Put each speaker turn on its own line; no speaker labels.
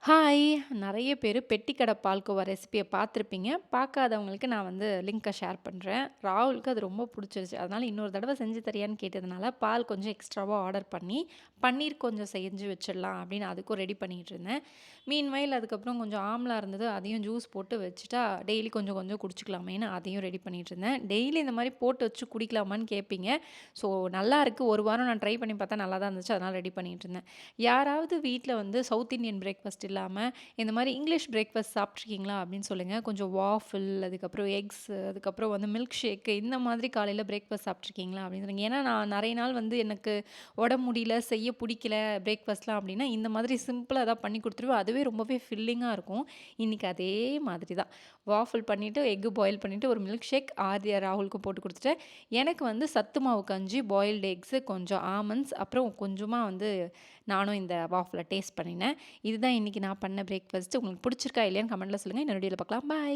Hi! நெறைய பேரு பெட்டி கடை பால்கோவா ரெசிபிய பார்த்துருப்பீங்க. பார்க்காதவங்களுக்கு நான் வந்து லிங்க்க ஷேர் பண்றேன். ராகுலுக்கு அது ரொம்ப புடிச்சிருச்சு. அதனால இன்னொரு தடவ செஞ்சு தரியான்னு கேட்டதுனால, பால் கொஞ்சம் எக்ஸ்ட்ராவா ஆர்டர் பண்ணி, பன்னீர் கொஞ்சம் செஞ்சு வச்சிடலாம் அப்படின்னு அதுக்கும் ரெடி பண்ணிட்டு இருந்தேன். மீன்வைல் அதுக்கப்புறம் கொஞ்சம் ஆம்லா இருந்தது. அதையும் ஜூஸ் போட்டு வச்சுட்டா, டெய்லி கொஞ்சம் கொஞ்சம் குடிச்சுக்கலாமேன்னு அதையும் ரெடி பண்ணிட்டு இருந்தேன். டெய்லி இந்த மாரி போட்டு வச்சு குடிக்கலாமான்னு கேட்பீங்க. ஸோ நல்லாருக்கு. ஒரு வாரம் நான் ட்ரை பண்ணி பார்த்தா நல்லா தான் இருந்துச்சு. அதனால ரெடி பண்ணிட்டு இருந்தேன். யாராவது வீட்ல வந்து சவுத் இந்தியன் பிரேக்ஃபாஸ்ட் இல்லாம, இந்த மாரி இங்கிலீஷ் பிரேக்ஃபாஸ்ட் சாப்பிட்டுருக்கீங்களா? அப்படின்னு சொல்லுங்க. கொஞ்சம் வாஃபிள், அதுக்கப்புறம் எக்ஸ், அதுக்கப்புறம் வந்து மில்க் ஷேக் இந்த மாதிரி காலையில பிரேக்ஃபாஸ்ட் சாப்பிட்டுருக்கீங்களா? அப்படின்னு சொல்லுங்க. ஏன்னா, நான் நெறைய நாள் வந்து எனக்கு உடம்பு முடியல, செய்ய புடிக்கல பிரேக்ஃபாஸ்ட்லாம் அப்படின்னா, இந்த மாதிரி சிம்பிளா ஏதாவது பண்ணி குடுத்துருவேன். அதுவே ரொம்பவே ஃபில்லிங்கா இருக்கும். இன்னைக்கு அதே மாதிரி தான். வாஃபிள் பண்ணிட்டு, எக் பாயில் பண்ணிட்டு, ஒரு மில்க் ஷேக் ஆர்யா, ராகுலுக்கும் போட்டு குடுத்துட்டேன். எனக்கு வந்து சத்து மாவு கஞ்சி, பாயில்டு எக்ஸு, கொஞ்சம் ஆமண்ட்ஸ், அப்புறம் கொஞ்சமா வந்து நானும் இந்த வாஃபில டேஸ்ட் பண்ணினேன். இதுதான் இன்னைக்கு நான் பண்ண பிரேக்ஃபாஸ்ட். உங்களுக்கு பிடிச்சிருக்கா இல்லையான்னு கமெண்ட்ல சொல்லுங்க. இன்னொரு வீடியோல பார்க்கலாம். பாய்.